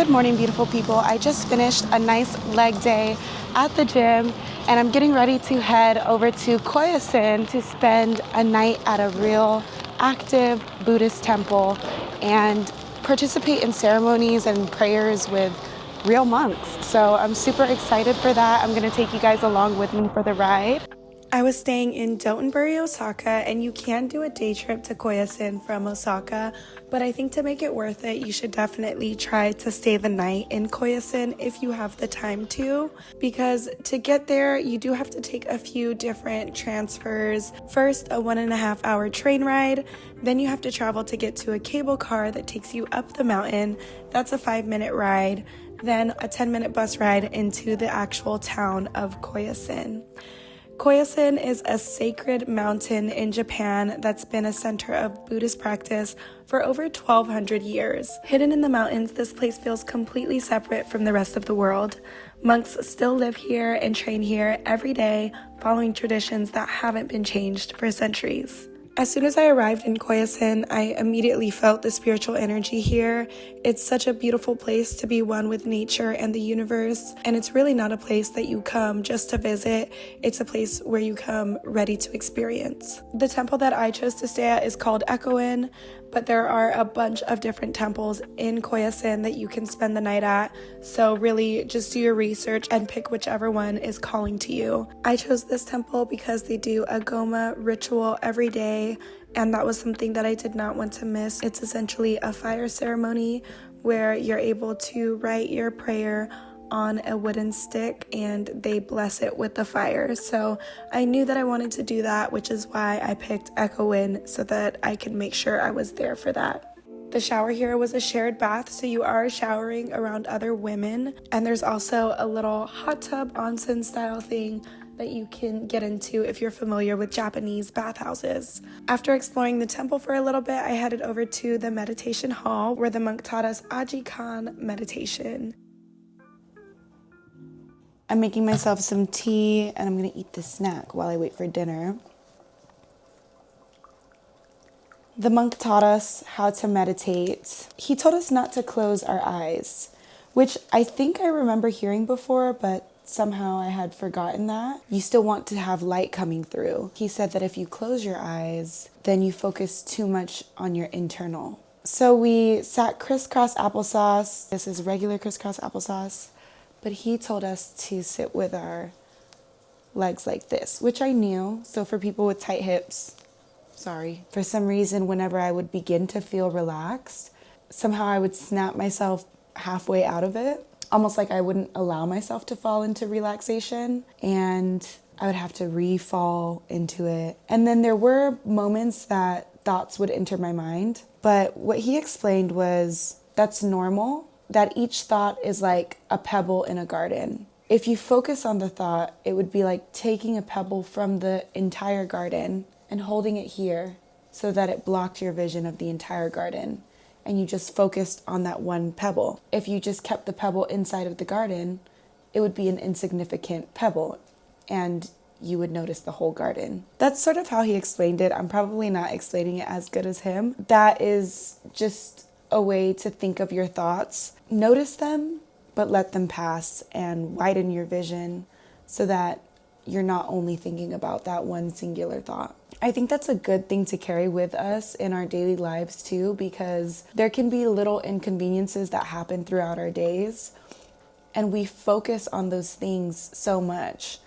Good morning, beautiful people. I just finished a nice leg day at the gym, and I'm getting ready to head over to Koyasan to spend a night at a real active Buddhist temple and participate in ceremonies and prayers with real monks. So I'm super excited for that. I'm going to take you guys along with me for the ride. I was staying in Dotonbori, Osaka, and you can do a day trip to Koyasan from Osaka, but I think to make it worth it, you should definitely try to stay the night in Koyasan if you have the time to, because to get there, you do have to take a few different transfers. First, a 1.5 hour train ride, then you have to travel to get to a cable car that takes you up the mountain. That's a 5-minute ride, then a 10-minute bus ride into the actual town of Koyasan. Koyasan is a sacred mountain in Japan that's been a center of Buddhist practice for over 1,200 years. Hidden in the mountains, this place feels completely separate from the rest of the world. Monks still live here and train here every day, following traditions that haven't been changed for centuries. As soon as I arrived in Koyasan, I immediately felt the spiritual energy here. It's such a beautiful place to be one with nature and the universe, and it's really not a place that you come just to visit. It's a place where you come ready to experience. The temple that I chose to stay at is called Eko-in, but there are a bunch of different temples in Koyasan that you can spend the night at, so really just do your research and pick whichever one is calling to you. I chose this temple because they do a Goma ritual every day, and that was something that I did not want to miss. It's essentially a fire ceremony where you're able to write your prayer on a wooden stick and they bless it with the fire. So I knew that I wanted to do that, which is why I picked Eko-in so that I could make sure I was there for that. The shower here was a shared bath, so you are showering around other women, and there's also a little hot tub onsen style thing that you can get into if you're familiar with Japanese bathhouses. After exploring the temple for a little bit, I headed over to the meditation hall where the monk taught us Ajikan meditation. I'm making myself some tea and I'm gonna eat this snack while I wait for dinner. The monk taught us how to meditate. He told us not to close our eyes, which I think I remember hearing before, but somehow I had forgotten that. You still want to have light coming through. He said that if you close your eyes, then you focus too much on your internal. So we sat crisscross applesauce. This is regular crisscross applesauce. But he told us to sit with our legs like this, which I knew. So for people with tight hips, sorry. For some reason, whenever I would begin to feel relaxed, somehow I would snap myself halfway out of it, almost like I wouldn't allow myself to fall into relaxation, and I would have to re-fall into it. And then there were moments that thoughts would enter my mind, but what he explained was that's normal, that each thought is like a pebble in a garden. If you focus on the thought, it would be like taking a pebble from the entire garden and holding it here so that it blocked your vision of the entire garden and you just focused on that one pebble. If you just kept the pebble inside of the garden, it would be an insignificant pebble and you would notice the whole garden. That's sort of how he explained it. I'm probably not explaining it as good as him. That is just a way to think of your thoughts. Notice them, but let them pass and widen your vision so that you're not only thinking about that one singular thought. I think that's a good thing to carry with us in our daily lives too, because there can be little inconveniences that happen throughout our days, and we focus on those things so much.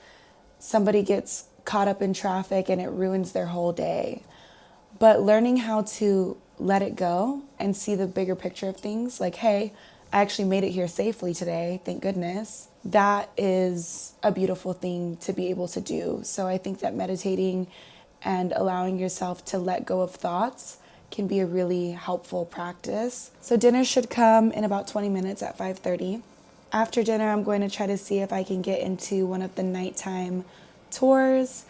Somebody gets caught up in traffic and it ruins their whole day. But learning how to let it go and see the bigger picture of things, like, hey, I actually made it here safely today, thank goodness. That is a beautiful thing to be able to do. So I think that meditating and allowing yourself to let go of thoughts can be a really helpful practice. So dinner should come in about 20 minutes at 5:30. After dinner, I'm going to try to see if I can get into one of the nighttime tours.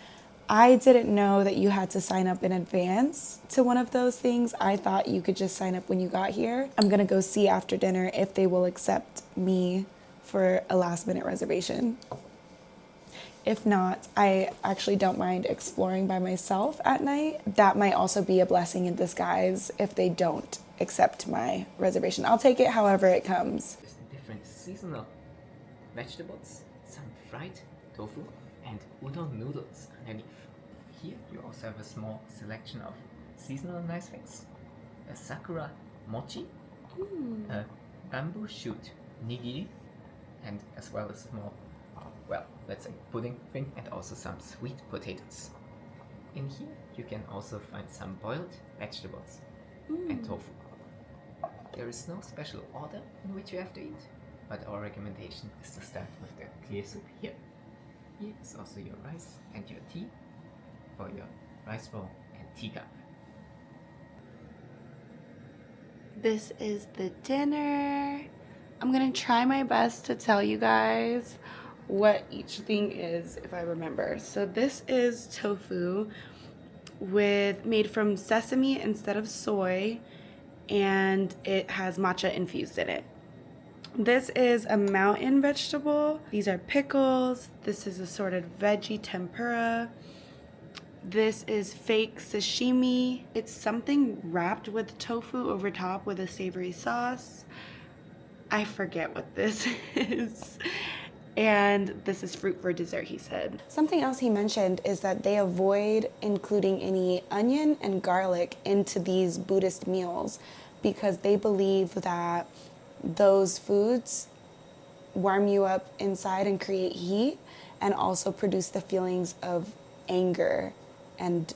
I didn't know that you had to sign up in advance to one of those things. I thought you could just sign up when you got here. I'm gonna go see after dinner if they will accept me for a last minute reservation. If not, I actually don't mind exploring by myself at night. That might also be a blessing in disguise if they don't accept my reservation. I'll take it however it comes. There's different seasonal vegetables, some fried tofu, and udon noodles underneath. Here you also have a small selection of seasonal nice things. A sakura mochi, a bamboo shoot nigiri, and as well as small, well, let's say pudding thing, and also some sweet potatoes. In here you can also find some boiled vegetables and tofu. There is no special order in which you have to eat, but our recommendation is to start with the clear soup here. Here is also your rice and your tea for your rice bowl and teacup. This is the dinner. I'm gonna try my best to tell you guys what each thing is if I remember. So this is tofu made from sesame instead of soy, and it has matcha infused in it. This is a mountain vegetable. These are pickles. This is assorted veggie tempura. This is fake sashimi. It's something wrapped with tofu over top with a savory sauce. I forget what this is. And this is fruit for dessert, he said. Something else he mentioned is that they avoid including any onion and garlic into these Buddhist meals because they believe that those foods warm you up inside and create heat and also produce the feelings of anger and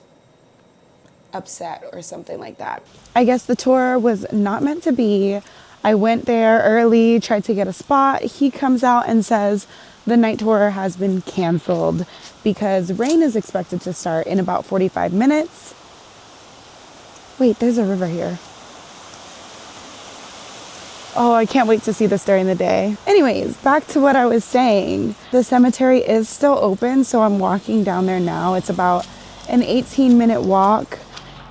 upset or something like that. I guess the tour was not meant to be. I went there early, tried to get a spot. He comes out and says the night tour has been canceled because rain is expected to start in about 45 minutes. Wait, there's a river here. Oh, I can't wait to see this during the day. Anyways, back to what I was saying. The cemetery is still open, so I'm walking down there now. It's about an 18-minute walk,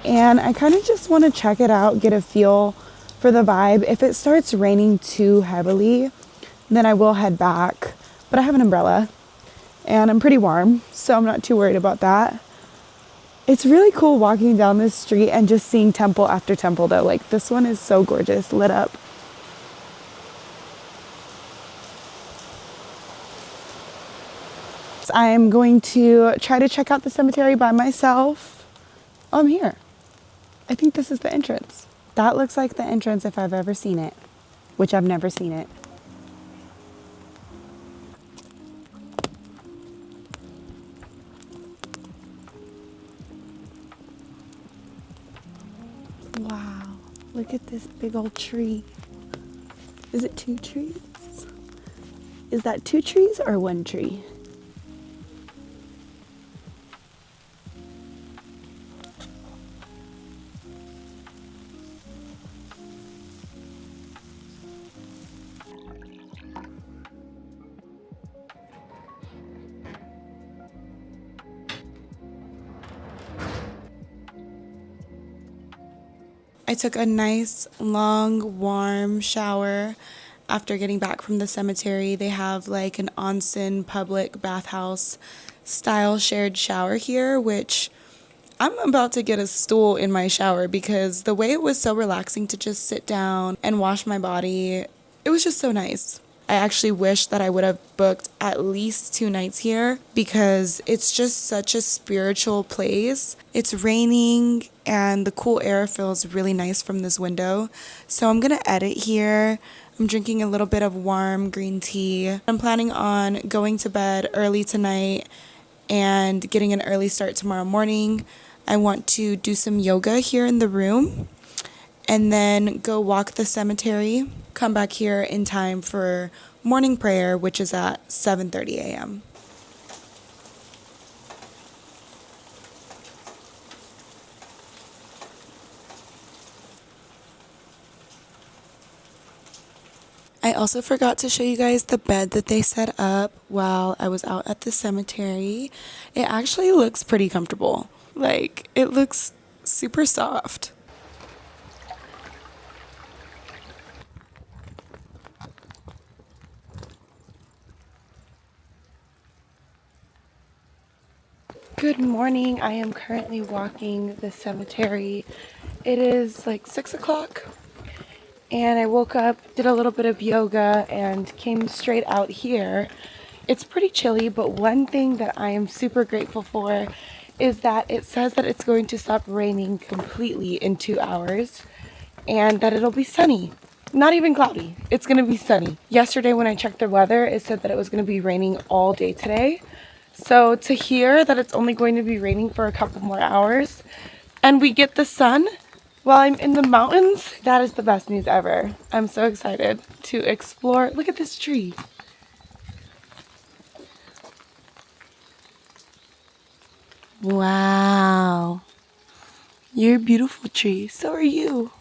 and I kind of just want to check it out, get a feel for the vibe. If it starts raining too heavily, then I will head back. But I have an umbrella, and I'm pretty warm, so I'm not too worried about that. It's really cool walking down this street and just seeing temple after temple, though. Like, this one is so gorgeous, lit up. I'm going to try to check out the cemetery by myself. Oh, I'm here. I think this is the entrance. That looks like the entrance if I've ever seen it, which I've never seen it. Wow, look at this big old tree. Is it 2 trees? Is that 2 trees or 1 tree? I took a nice, long, warm shower after getting back from the cemetery. They have like an onsen public bathhouse style shared shower here, which I'm about to get a stool in my shower because the way it was so relaxing to just sit down and wash my body, it was just so nice. I actually wish that I would have booked at least 2 nights here because it's just such a spiritual place. It's raining and the cool air feels really nice from this window. So I'm gonna edit here. I'm drinking a little bit of warm green tea. I'm planning on going to bed early tonight and getting an early start tomorrow morning. I want to do some yoga here in the room and then go walk the cemetery, come back here in time for morning prayer, which is at 7:30 a.m. I also forgot to show you guys the bed that they set up while I was out at the cemetery. It actually looks pretty comfortable. Like, it looks super soft. Good morning. I am currently walking the cemetery. It is like 6 o'clock And I woke up, did a little bit of yoga, and came straight out here. It's pretty chilly, but one thing that I am super grateful for is that it says that it's going to stop raining completely in 2 hours and that it'll be sunny. Not even cloudy. It's going to be sunny. Yesterday when I checked the weather, it said that it was going to be raining all day today. So to hear that it's only going to be raining for a couple more hours and we get the sun while I'm in the mountains, that is the best news ever. I'm so excited to explore. Look at this tree. Wow. You're a beautiful tree. So are you.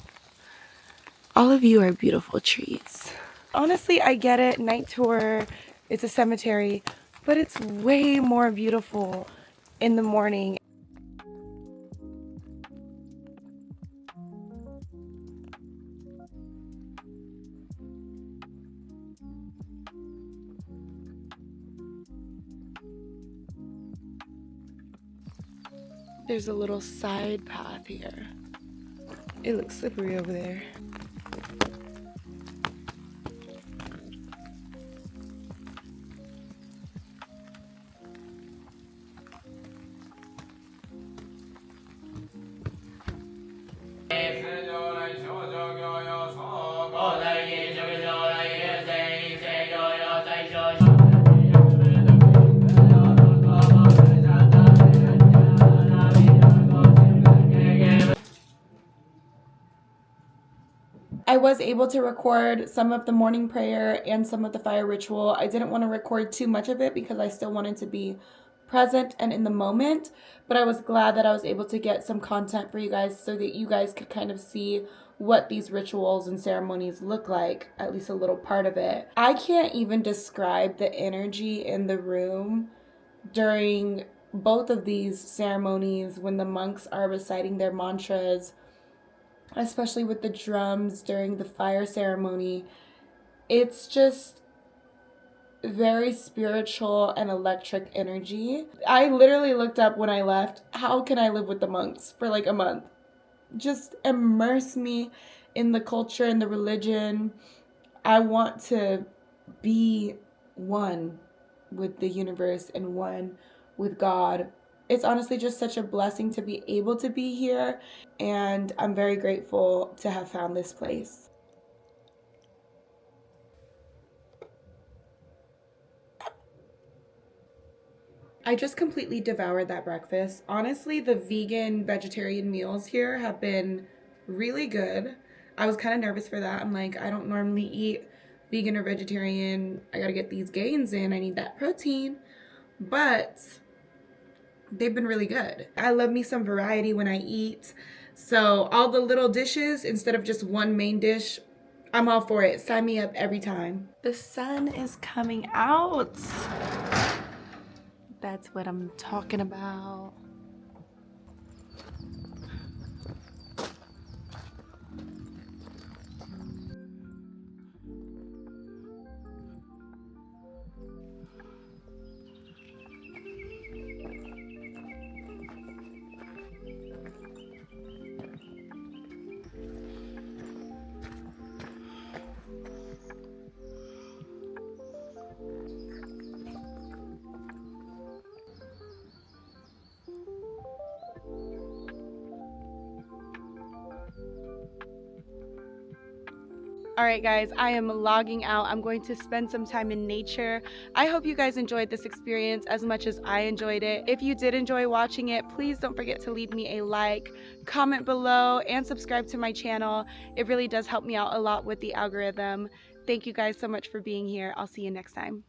All of you are beautiful trees. Honestly, I get it. Night tour, it's a cemetery, but it's way more beautiful in the morning. There's a little side path here. It looks slippery over there. I was able to record some of the morning prayer and some of the fire ritual. I didn't want to record too much of it because I still wanted to be present and in the moment, but I was glad that I was able to get some content for you guys so that you guys could kind of see what these rituals and ceremonies look like, at least a little part of it. I can't even describe the energy in the room during both of these ceremonies when the monks are reciting their mantras, especially with the drums during the fire ceremony. It's just very spiritual and electric energy. I literally looked up when I left, how can I live with the monks for like a month? Just immerse me in the culture and the religion. I want to be one with the universe and one with God. It's honestly just such a blessing to be able to be here, and I'm very grateful to have found this place. I just completely devoured that breakfast. Honestly, the vegan vegetarian meals here have been really good. I was kind of nervous for that. I'm like, I don't normally eat vegan or vegetarian. I gotta get these gains in. I need that protein. But they've been really good. I love me some variety when I eat. So all the little dishes, instead of just one main dish, I'm all for it. Sign me up every time. The sun is coming out. That's what I'm talking about. All right, guys, I am logging out. I'm going to spend some time in nature. I hope you guys enjoyed this experience as much as I enjoyed it. If you did enjoy watching it, please don't forget to leave me a like, comment below, and subscribe to my channel. It really does help me out a lot with the algorithm. Thank you guys so much for being here. I'll see you next time.